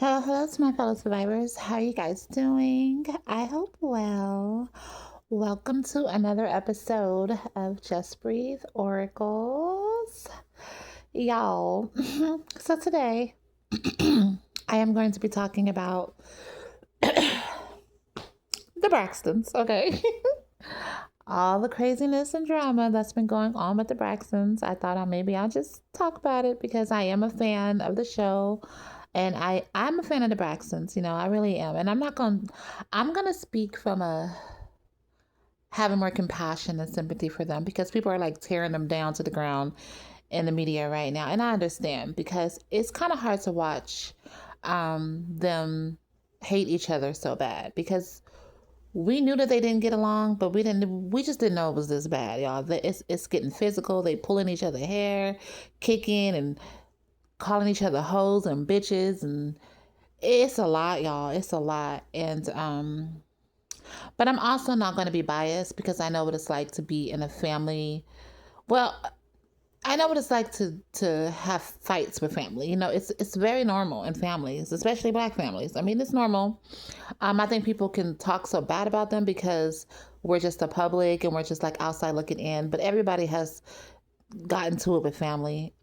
Hello to my fellow survivors. How are you guys doing? I hope well. Welcome to another episode of Just Breathe Oracles. Y'all, so today I am going to be talking about the Braxtons, okay? All the craziness and drama that's been going on with the Braxtons. I thought maybe I'll just talk about it because I am a fan of the show. And I'm a fan of the Braxtons, I really am. And I'm gonna speak from a having more compassion and sympathy for them because people are like tearing them down to the ground in the media right now. And I understand because it's kind of hard to watch them hate each other so bad because we knew that they didn't get along, but we just didn't know it was this bad, y'all. It's getting physical. They pulling each other hair, kicking and calling each other hoes and bitches, and it's a lot, y'all. It's a lot. And but I'm also not going to be biased because I know what it's like to be in a family. Well, I know what it's like to have fights with family. It's very normal in families, especially black families. I mean, it's normal. I think people can talk so bad about them because we're just the public and we're just like outside looking in. But everybody has gotten to it with family.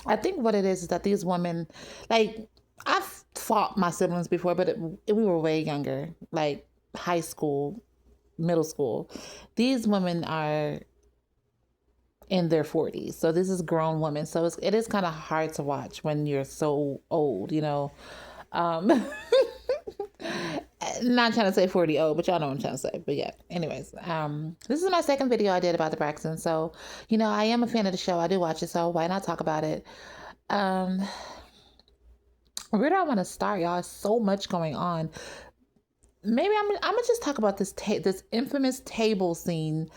I think what it is that these women, like, I've fought my siblings before, but we were way younger, like high school, middle school. These women are in their 40s. So this is grown women. So it is kind of hard to watch when you're so old. Um, not trying to say 40 old, but y'all know what I'm trying to say. But yeah, anyways, this is my second video I did about the Braxton. So, I am a fan of the show. I do watch it. So why not talk about it? Um, where do I want to start, y'all? So much going on. Maybe I'm gonna just talk about this infamous table scene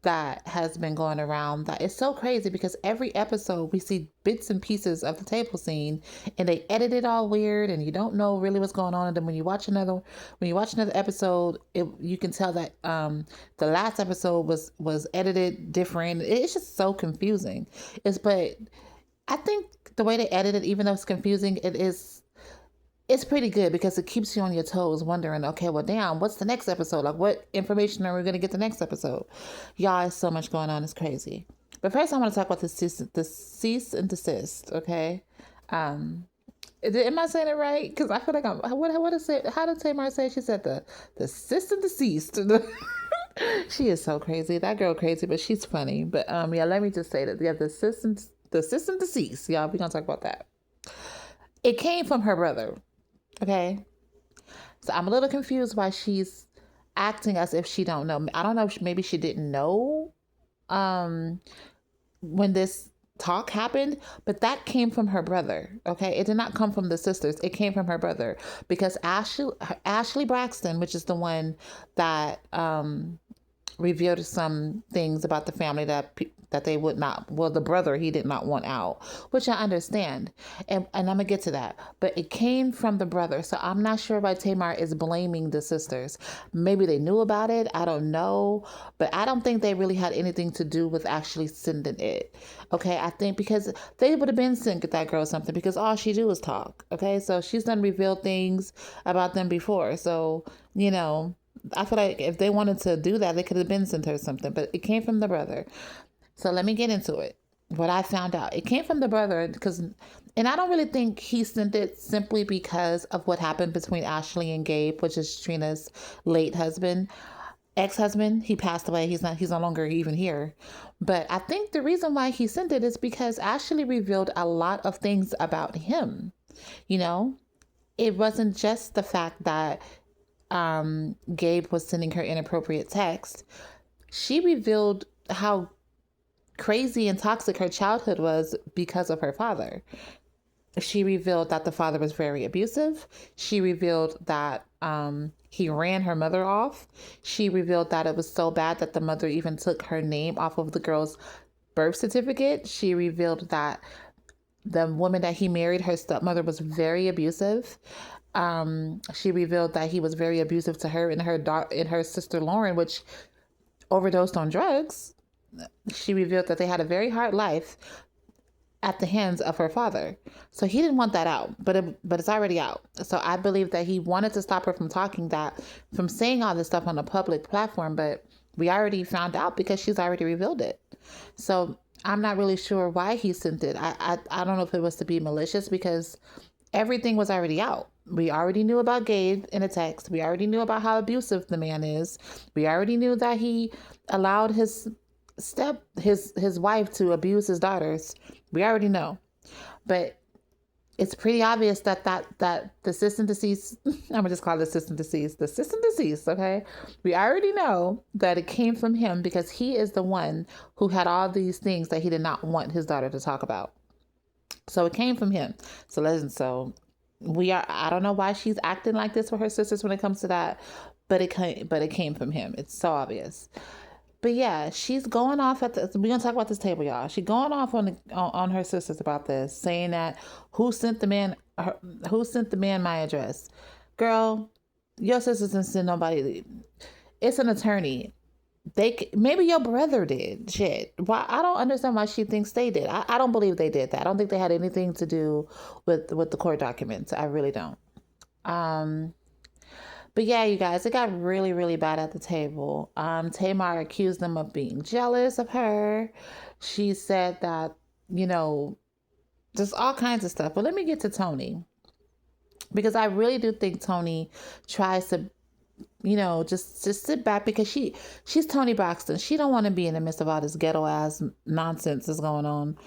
that has been going around. That is so crazy because every episode we see bits and pieces of the table scene, and they edit it all weird, and you don't know really what's going on. And then when you watch another episode, you can tell that the last episode was edited different. It's just so confusing. But I think the way they edit it, even though it's confusing, it's pretty good because it keeps you on your toes wondering, okay, well, damn, what's the next episode? Like, what information are we going to get the next episode? Y'all, there's so much going on. It's crazy. But first, I want to talk about the cease and desist, okay? Am I saying it right? Because I feel like what is it? How did Tamar say? She said the cease and desist. She is so crazy. That girl crazy, but she's funny. But yeah, let me just say that. Yeah, the cease and desist. Y'all, we're going to talk about that. It came from her brother. Okay. So I'm a little confused why she's acting as if she don't know. I don't know if maybe she didn't know when this talk happened, but that came from her brother. Okay. It did not come from the sisters. It came from her brother because Ashley Braxton, which is the one that revealed some things about the family that they would not, well, the brother, he did not want out, which I understand. And I'm going to get to that. But it came from the brother. So I'm not sure why Tamar is blaming the sisters. Maybe they knew about it. I don't know. But I don't think they really had anything to do with actually sending it. Okay. I think because they would have been sent that girl something because all she do is talk. Okay. So she's done revealed things about them before. So, I feel like if they wanted to do that, they could have been sent her something, but it came from the brother. So let me get into it. What I found out, it came from the brother and I don't really think he sent it simply because of what happened between Ashley and Gabe, which is Trina's late ex-husband. He passed away. He's no longer even here. But I think the reason why he sent it is because Ashley revealed a lot of things about him. It wasn't just the fact that Gabe was sending her inappropriate text. She revealed how crazy and toxic her childhood was because of her father. She revealed that the father was very abusive. She revealed that he ran her mother off. She revealed that it was so bad that the mother even took her name off of the girl's birth certificate. She revealed that the woman that he married, her stepmother, was very abusive. She revealed that he was very abusive to her and her sister Lauren, which overdosed on drugs. She revealed that they had a very hard life. at the hands of her father. So he didn't want that out, but it's already out. So I believe that he wanted to stop her from from saying all this stuff on a public platform, but we already found out because she's already revealed it. So I'm not really sure why he sent it. I don't know if it was to be malicious because everything was already out. We already knew about Gabe in a text. We already knew about how abusive the man is. We already knew that he allowed his wife to abuse his daughters. We already know. But it's pretty obvious that the system deceased, I'm gonna just call it the system deceased, okay? We already know that it came from him because he is the one who had all these things that he did not want his daughter to talk about. So it came from him. So listen, I don't know why she's acting like this with her sisters when it comes to that, but it came from him. It's so obvious. But yeah, she's going off we're gonna talk about this table, y'all. She's going off on her sisters about this, saying that who sent the man my address. Girl, your sisters didn't send nobody. It's an attorney. Maybe your brother did. Shit. Why? I don't understand why she thinks they did. I don't believe they did that. I don't think they had anything to do with the court documents. I really don't. But yeah, you guys, it got really, really bad at the table. Tamar accused them of being jealous of her. She said that, just all kinds of stuff. But let me get to Tony, because I really do think Tony tries to, just sit back because she's Toni Braxton. She don't want to be in the midst of all this ghetto ass nonsense that's going on.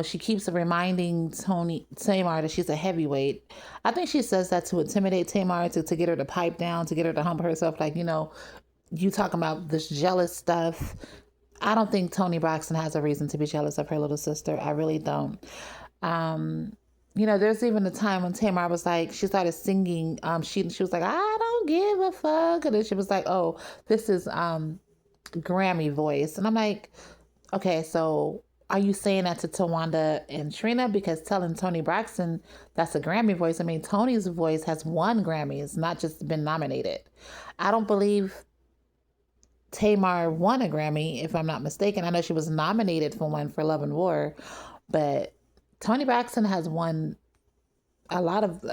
She keeps reminding Tamar that she's a heavyweight. I think she says that to intimidate Tamar, to get her to pipe down, to get her to humble herself. Like, you talking about this jealous stuff. I don't think Toni Braxton has a reason to be jealous of her little sister. I really don't. There's even a time when Tamar was like, she started singing. She was like, I don't give a fuck. And then she was like, oh, this is Grammy voice. And I'm like, okay, so are you saying that to Towanda and Trina? Because telling Toni Braxton that's a Grammy voice. I mean, Tony's voice has won Grammys, not just been nominated. I don't believe Tamar won a Grammy, if I'm not mistaken. I know she was nominated for one for Love and War, but Toni Braxton has won a lot of.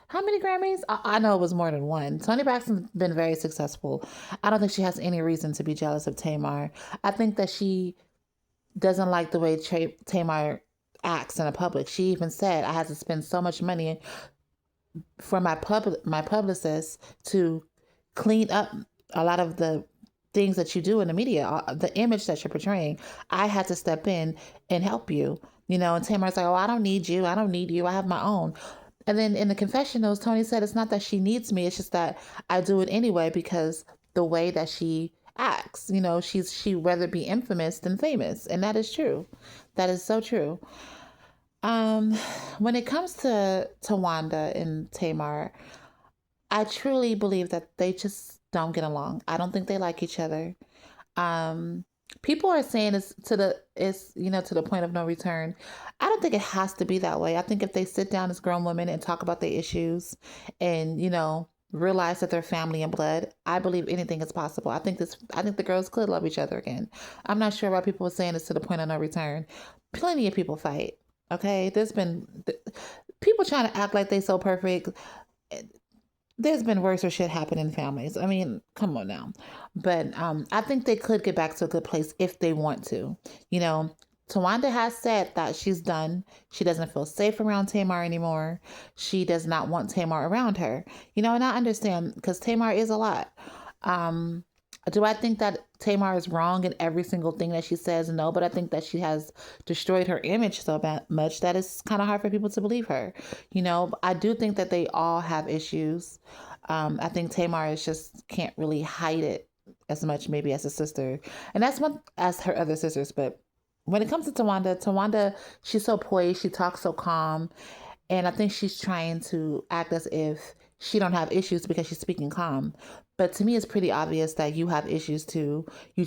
How many Grammys? I know it was more than one. Toni Braxton's been very successful. I don't think she has any reason to be jealous of Tamar. I think that she doesn't like the way Tamar acts in the public. She even said, I had to spend so much money for my publicist to clean up a lot of the things that you do in the media, the image that you're portraying. I had to step in and help you, and Tamar's like, oh, I don't need you. I don't need you. I have my own. And then in the confessionals, Tony said it's not that she needs me. It's just that I do it anyway because the way that she acts, she rather be infamous than famous. And that is true. That is so true. When it comes to Towanda and Tamar, I truly believe that they just don't get along. I don't think they like each other. People are saying it's to the point of no return. I don't think it has to be that way. I think if they sit down as grown women and talk about their issues and, realize that they're family and blood, I believe anything is possible. I think the girls could love each other again. I'm not sure why people are saying it's to the point of no return. Plenty of people fight. Okay. There's been people trying to act like they so perfect. There's been worse shit happen in families. I mean, come on now. But I think they could get back to a good place if they want to. Towanda has said that she's done. She doesn't feel safe around Tamar anymore. She does not want Tamar around her. And I understand because Tamar is a lot. Do I think that Tamar is wrong in every single thing that she says? No, but I think that she has destroyed her image so much that it's kind of hard for people to believe her. I do think that they all have issues. I think Tamar can't really hide it as much maybe as a sister. And that's one as her other sisters. But when it comes to Towanda, she's so poised. She talks so calm. And I think she's trying to act as if she don't have issues because she's speaking calm. But to me, it's pretty obvious that you have issues too. You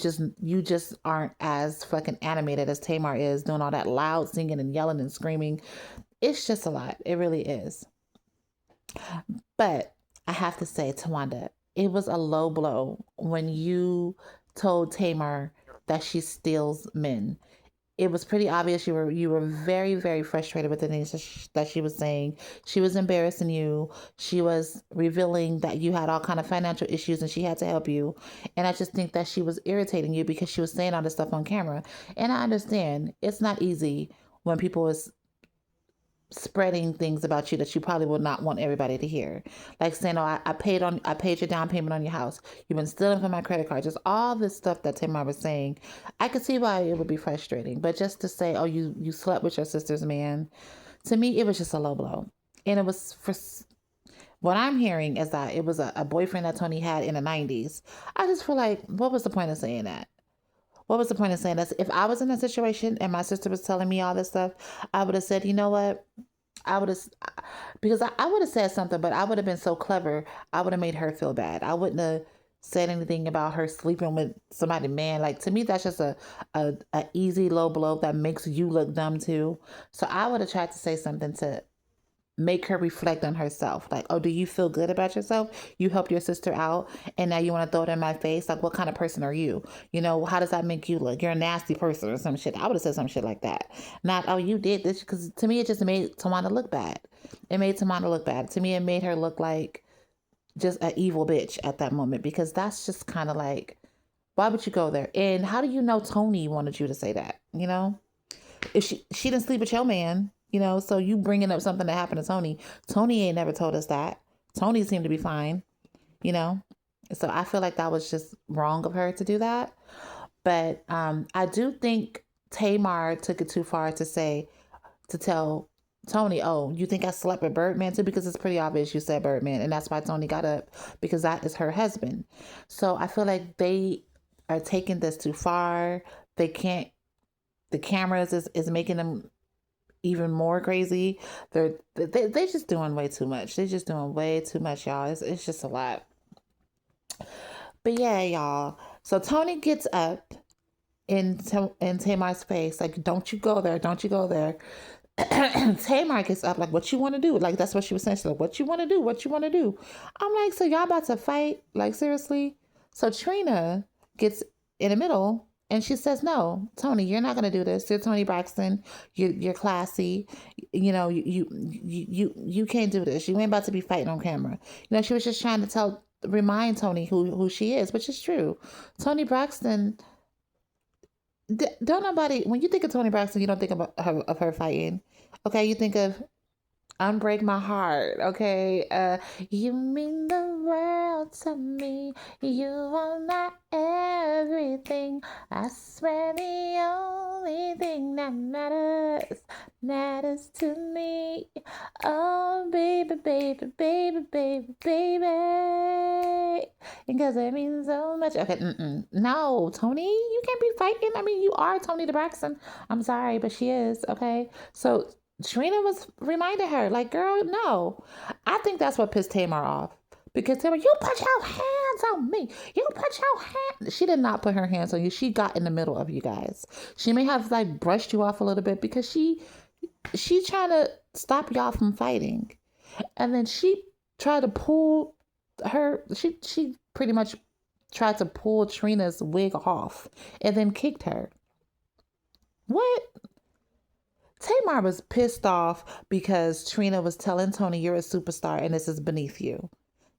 just aren't as fucking animated as Tamar is, doing all that loud singing and yelling and screaming. It's just a lot. It really is. But I have to say, Towanda, it was a low blow when you told Tamar that she steals men. it was pretty obvious you were very, very frustrated with the things that she was saying. She was embarrassing you. She was revealing that you had all kind of financial issues and she had to help you. And I just think that she was irritating you because she was saying all this stuff on camera. And I understand it's not easy when people is spreading things about you that you probably would not want everybody to hear. Like saying, "Oh, I paid your down payment on your house. You've been stealing from my credit card." Just all this stuff that Tamar was saying. I could see why it would be frustrating. But just to say, "Oh, you slept with your sister's man," to me it was just a low blow. And it was for what I'm hearing is that it was a boyfriend that Tony had in the 90s. I just feel like, what was the point of saying that? What was the point of saying that? If I was in a situation and my sister was telling me all this stuff, I would have said, you know what? I would have, because I would have said something, but I would have been so clever. I would have made her feel bad. I wouldn't have said anything about her sleeping with somebody, man. Like, to me, that's just a easy low blow that makes you look dumb too. So I would have tried to say something to make her reflect on herself. Like, oh, do you feel good about yourself? You helped your sister out and now you want to throw it in my face? Like, what kind of person are you? How does that make you look? You're a nasty person or some shit. I would have said some shit like that. Not, oh, you did this. Because to me, it just made Towanda look bad. It made Towanda look bad. To me, it made her look like just an evil bitch at that moment, because that's just kind of like, why would you go there? And how do you know Tony wanted you to say that? If she didn't sleep with your man, so you bringing up something that happened to Tony. Tony ain't never told us that. Tony seemed to be fine, you know. So I feel like that was just wrong of her to do that. But I do think Tamar took it too far to tell Tony, "Oh, you think I slept with Birdman too?" Because it's pretty obvious you said Birdman, and that's why Tony got up, because that is her husband. So I feel like they are taking this too far. They can't. The cameras is making them even more crazy. They just doing way too much. They're just doing way too much, y'all. It's just a lot. But yeah, y'all. So Tony gets up in Tamar's face, like, "Don't you go there, don't you go there." Tamar gets up like, "What you want to do?" Like, that's what she was saying. She's like, "What you want to do? What you want to do?" I'm like, so y'all about to fight? Like, seriously? So Trina gets in the middle and she says, "No, Tony, you're not gonna do this. You're Tony Braxton. You're classy. You can't do this. You ain't about to be fighting on camera." She was just trying to remind Tony who she is, which is true. Tony Braxton. Don't nobody, when you think of Tony Braxton, you don't think of her fighting. Okay, you think of "Unbreak My Heart." Okay, you mean the world to me. You are my everything. I swear the only thing that matters to me. Oh, baby, baby, baby, baby, baby. Because it means so much. Okay, no, Tony, you can't be fighting. I mean, you are Tony the Braxton. I'm sorry, but she is. Okay, so Trina was reminding her, like, "Girl, no." I think that's what pissed Tamar off. Because Tamar, "You put your hands on me. You put your hands." She did not put her hands on you. She got in the middle of you guys. She may have like brushed you off a little bit because she trying to stop y'all from fighting. And then she tried to pull she pretty much tried to pull Trina's wig off and then kicked her. What? Tamar was pissed off because Trina was telling Tony, "You're a superstar and this is beneath you."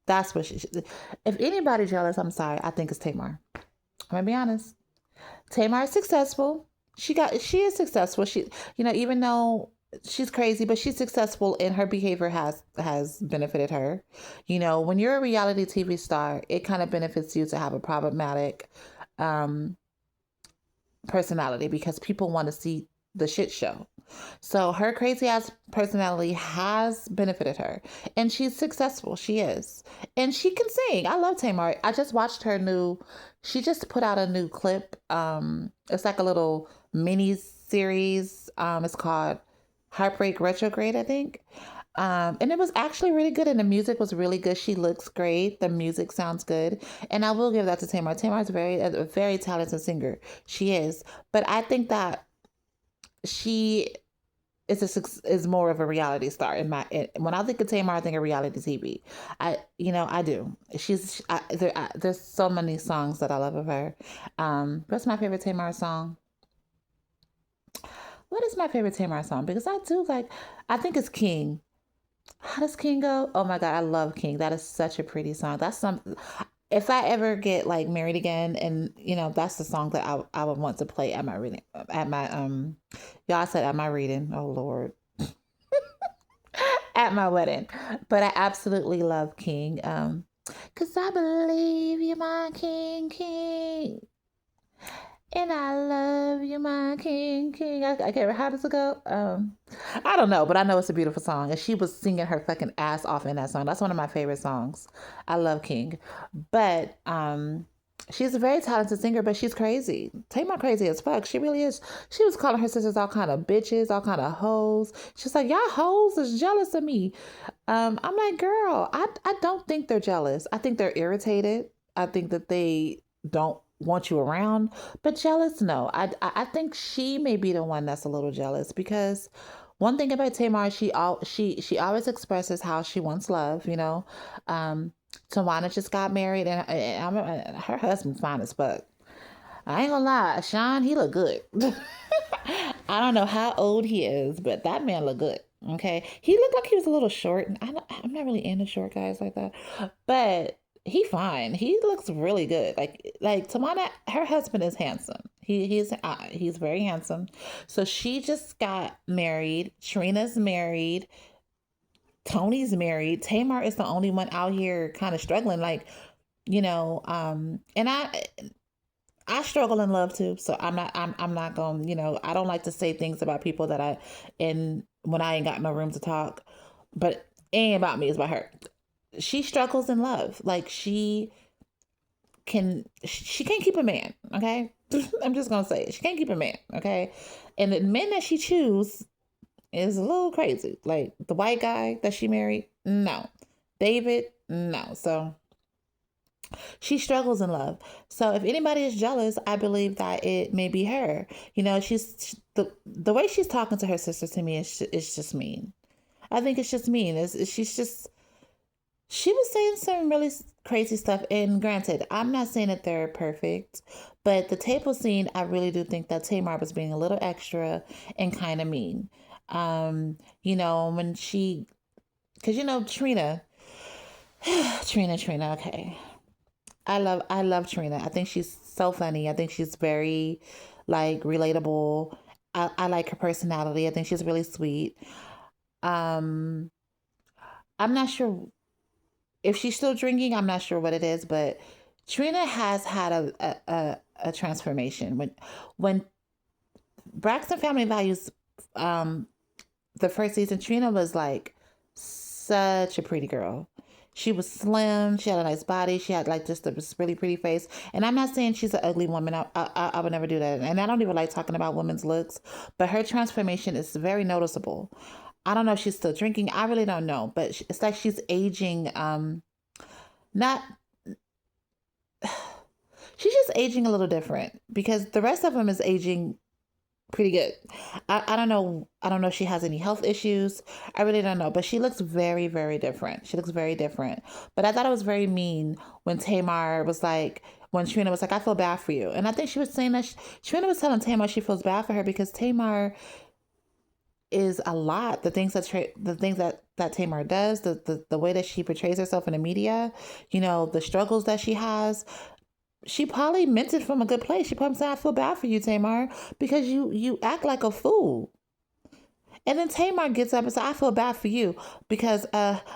That's what if anybody's jealous, I'm sorry, I think it's Tamar. I'm gonna be honest. Tamar is successful. She is successful. Even though she's crazy, but she's successful and her behavior has benefited her. When you're a reality TV star, it kind of benefits you to have a problematic personality because people want to see the shit show. So her crazy ass personality has benefited her, and she's successful. She is, and she can sing. I love Tamar. I just watched her she just put out a new clip. It's like a little mini series. It's called Heartbreak Retrograde, I think. And it was actually really good, and the music was really good. She looks great. The music sounds good, and I will give that to Tamar. Tamar is a very talented singer. She is, but I think that she is more of a reality star when I think of Tamar, I think of reality TV. I do. There's so many songs that I love of her. What's my favorite Tamar song? What is my favorite Tamar song? Because I do like, I think it's King. How does King go? Oh my God, I love King. That is such a pretty song. That's some. If I ever get like married again, and that's the song that I would want to play at my reading, at my y'all said at my reading. Oh Lord, at my wedding. But I absolutely love King. 'Cause I believe you're my king, king. And I love you, my king, king. I can't remember. How does it go? I don't know, but I know it's a beautiful song. And she was singing her fucking ass off in that song. That's one of my favorite songs. I love King. But she's a very talented singer, but she's crazy. Tamar crazy as fuck. She really is. She was calling her sisters all kind of bitches, all kind of hoes. She's like, y'all hoes is jealous of me. I'm like, girl, I don't think they're jealous. I think they're irritated. I think that they don't want you around, but jealous, no. I think she may be the one that's a little jealous, because one thing about Tamar, she always expresses how she wants love. Towanda just got married, and her husband's fine as fuck. I ain't gonna lie, Sean, he look good. I don't know how old he is, but that man look good. Okay, he looked like he was a little short. I'm not really into short guys like that, but he fine. He looks really good. Like Tamana, her husband is handsome. He's very handsome. So she just got married. Trina's married. Tony's married. Tamar is the only one out here kind of struggling. And I struggle in love too. So I'm not going, I don't like to say things about people when I ain't got no room to talk. But it ain't about me, it's about her. She struggles in love. Like she can't keep a man, okay? I'm just gonna say it. She can't keep a man, okay? And the men that she choose is a little crazy. Like the white guy that she married, no. David, no. So she struggles in love. So if anybody is jealous, I believe that it may be her. She's the way she's talking to her sister, to me is just mean. I think it's just mean. She was saying some really crazy stuff. And granted, I'm not saying that they're perfect, but the table scene, I really do think that Tamar was being a little extra and kind of mean. When because Trina, Trina, okay. I love Trina. I think she's so funny. I think she's very like relatable. I like her personality. I think she's really sweet. Um, I'm not sure if she's still drinking. I'm not sure what it is, but Trina has had a transformation. When Braxton Family Values, the first season, Trina was like such a pretty girl. She was slim. She had a nice body. She had like just a really pretty face. And I'm not saying she's an ugly woman. I would never do that. And I don't even like talking about women's looks. But her transformation is very noticeable. I don't know if she's still drinking. I really don't know. But it's like she's aging. Not. She's just aging a little different, because the rest of them is aging pretty good. I don't know. I don't know if she has any health issues. I really don't know. But she looks very, very different. She looks very different. But I thought it was very mean when Trina was like, I feel bad for you. And I think she was saying that Trina was telling Tamar she feels bad for her, because Tamar is a lot. The things that Tamar does, the way that she portrays herself in the media, the struggles that she has. She probably meant it from a good place. She probably said, I feel bad for you, Tamar, because you act like a fool. And then Tamar gets up and says, I feel bad for you because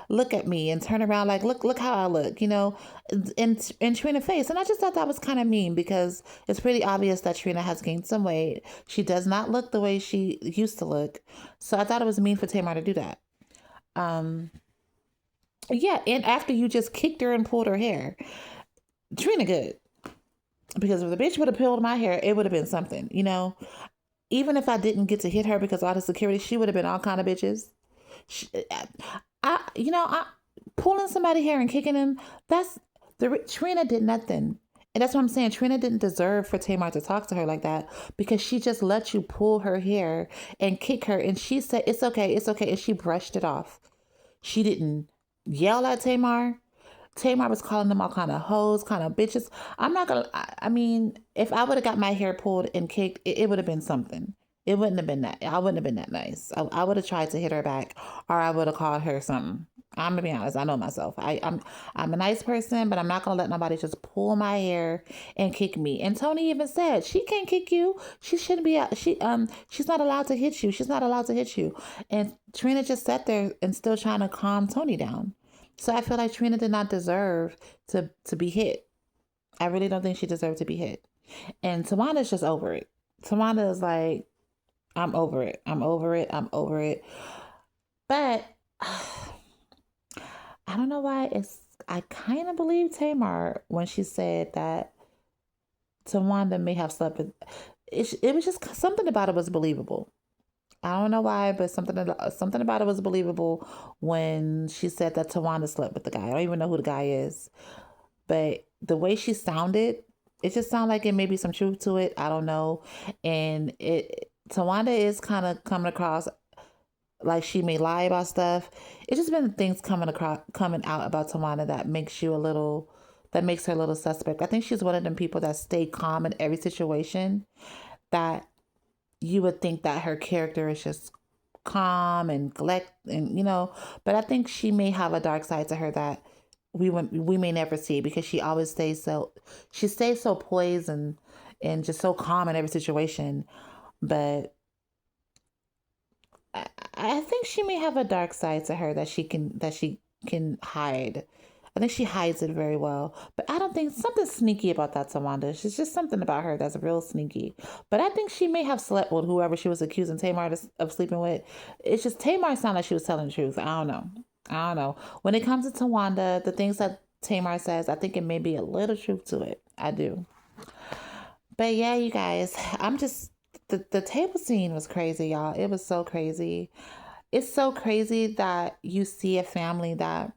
look at me, and turn around like, look how I look, in Trina's face. And I just thought that was kind of mean, because it's pretty obvious that Trina has gained some weight. She does not look the way she used to look. So I thought it was mean for Tamar to do that. Yeah, and after you just kicked her and pulled her hair. Trina good. Because if the bitch would have pulled my hair, it would have been something, Even if I didn't get to hit her because of all the security, she would have been all kind of bitches. Pulling somebody's hair and kicking him, Trina did nothing. And that's what I'm saying. Trina didn't deserve for Tamar to talk to her like that, because she just let you pull her hair and kick her. And she said, it's okay. And she brushed it off. She didn't yell at Tamar. Tamar was calling them all kind of hoes, kind of bitches. I'm not gonna, I mean, if I would have got my hair pulled and kicked, it would have been something. It wouldn't have been that. I wouldn't have been that nice. I would have tried to hit her back, or I would have called her something. I'm gonna be honest. I know myself. I'm a nice person, but I'm not gonna let nobody just pull my hair and kick me. And Tony even said she can't kick you. She shouldn't be. She's not allowed to hit you. She's not allowed to hit you. And Trina just sat there and still trying to calm Tony down. So I feel like Trina did not deserve to be hit. I really don't think she deserved to be hit. And Tawanda's just over it. Tawanda is like, I'm over it. I'm over it. I'm over it. But I don't know why I kind of believe Tamar when she said that Tawanda may have slept with. It was just something about it was believable. I don't know why, but something about it was believable when she said that Tawanda slept with the guy. I don't even know who the guy is, but the way she sounded, it just sounded like it may be some truth to it. I don't know, and it Tawanda is kind of coming across like she may lie about stuff. It's just been things coming out about Tawana that makes her a little suspect. I think she's one of them people that stay calm in every situation that you would think that her character is just calm and collect and but I think she may have a dark side to her that we may never see because she stays so poised and just so calm in every situation. But I think she may have a dark side to her that she can hide. I think she hides it very well. But I don't think something sneaky about that Tawanda. She's just something about her that's real sneaky. But I think she may have slept with whoever she was accusing Tamar of sleeping with. It's just Tamar sounded like she was telling the truth. I don't know. I don't know. When it comes to Tawanda, the things that Tamar says, I think it may be a little truth to it. I do. But yeah, you guys, I'm just the table scene was crazy, y'all. It was so crazy. It's so crazy that you see a family that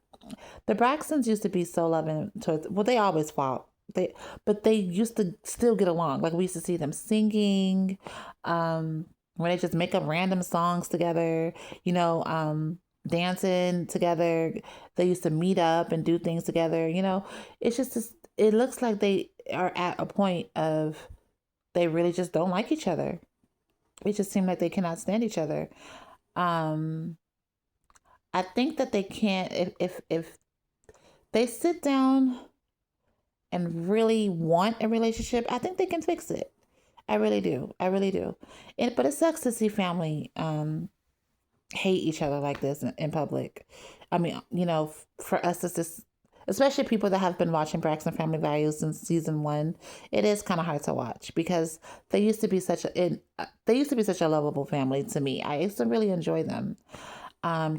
the Braxtons used to be so loving towards. Well, they always fought. But they used to still get along. Like we used to see them singing, when they just make up random songs together. Dancing together. They used to meet up and do things together. It's just this, it looks like they are at a point of they really just don't like each other. It just seems like they cannot stand each other. Um, I think that they can't if they sit down and really want a relationship. I think they can fix it. I really do. I really do. But it sucks to see family hate each other like this in public. I mean, for us, it's just, especially people that have been watching Braxton Family Values since season one, it is kind of hard to watch because they used to be such a lovable family to me. I used to really enjoy them.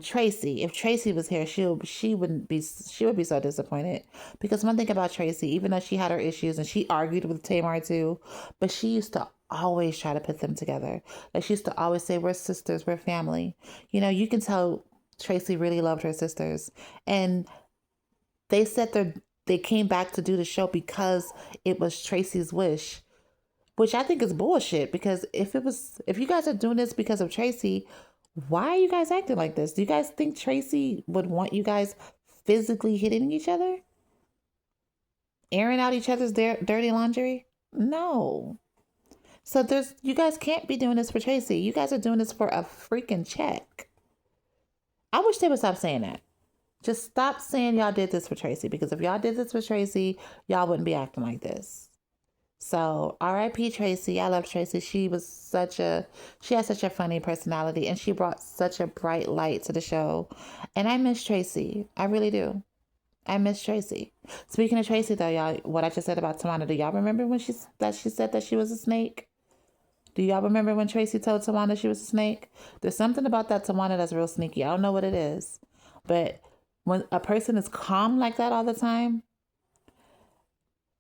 Tracy, if Tracy was here, she would be so disappointed because one thing about Tracy, even though she had her issues and she argued with Tamar too, but she used to always try to put them together. Like she used to always say, "We're sisters, we're family." You can tell Tracy really loved her sisters, and they said they came back to do the show because it was Tracy's wish, which I think is bullshit. Because if you guys are doing this because of Tracy, why are you guys acting like this? Do you guys think Tracy would want you guys physically hitting each other? Airing out each other's dirty laundry? No. So you guys can't be doing this for Tracy. You guys are doing this for a freaking check. I wish they would stop saying that. Just stop saying y'all did this for Tracy, because if y'all did this for Tracy, y'all wouldn't be acting like this. So R.I.P. Tracy. I love Tracy. She had such a funny personality and she brought such a bright light to the show. And I miss Tracy. I really do. I miss Tracy. Speaking of Tracy though, y'all, what I just said about Towanda, do y'all remember when she said that she was a snake? Do y'all remember when Tracy told Towanda she was a snake? There's something about that Towanda that's real sneaky. I don't know what it is. But when a person is calm like that all the time,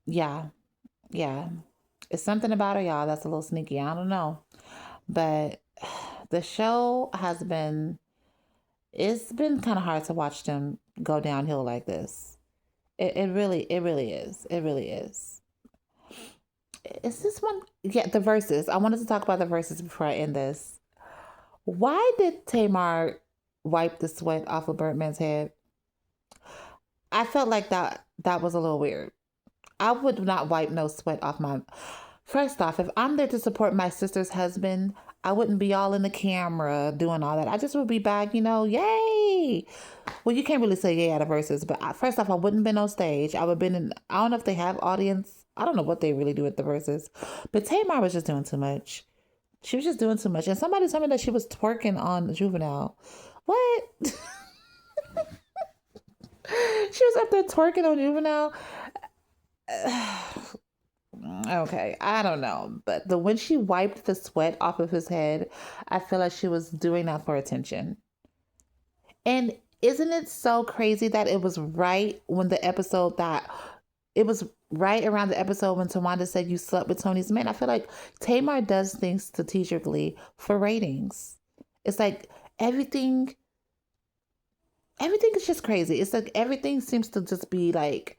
yeah, yeah. It's something about her, y'all, that's a little sneaky. I don't know. But the show it's been kind of hard to watch them go downhill like this. It really is. It really is. Is this one? Yeah, the verses. I wanted to talk about the verses before I end this. Why did Tamar wipe the sweat off of Birdman's head? I felt like that was a little weird. I would not wipe no sweat off my. First off, if I'm there to support my sister's husband, I wouldn't be all in the camera doing all that. I just would be back, yay. Well, you can't really say yay at a versus, but first off, I wouldn't been on stage. I would have been in, I don't know if they have audience. I don't know what they really do at the verses, but Tamar was just doing too much. She was just doing too much. And somebody told me that she was twerking on Juvenile. What? She was up there twerking on Juvenile. Okay, I don't know. But when she wiped the sweat off of his head, I feel like she was doing that for attention. And isn't it so crazy that it was right when the episode that it was right around the episode when Towanda said you slept with Tony's man? I feel like Tamar does things strategically for ratings. It's like everything is just crazy. It's like everything seems to just be like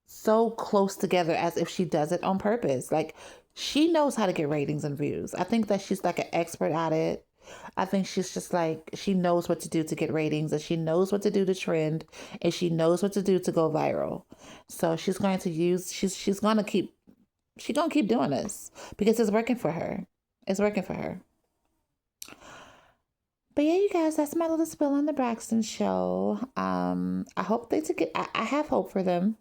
so close together as if she does it on purpose. Like she knows how to get ratings and views. I think that she's like an expert at it. I think she's just like she knows what to do to get ratings and she knows what to do to trend and she knows what to do to go viral. So she's going to use she's going to keep doing this because it's working for her. It's working for her. But yeah, you guys, that's my little spill on the Braxton show. I hope they took it. I have hope for them.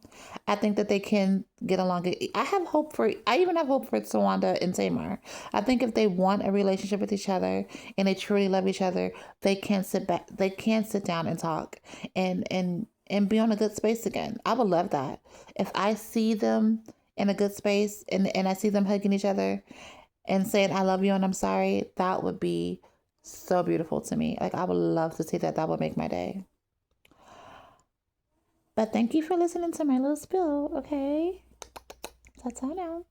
I think that they can get along. I even have hope for Towanda and Tamar. I think if they want a relationship with each other and they truly love each other, they can sit down and talk and be on a good space again. I would love that. If I see them in a good space and I see them hugging each other and saying, I love you and I'm sorry, that would be so beautiful to me. Like, I would love to see that. That would make my day. But thank you for listening to my little spill, okay? That's all now.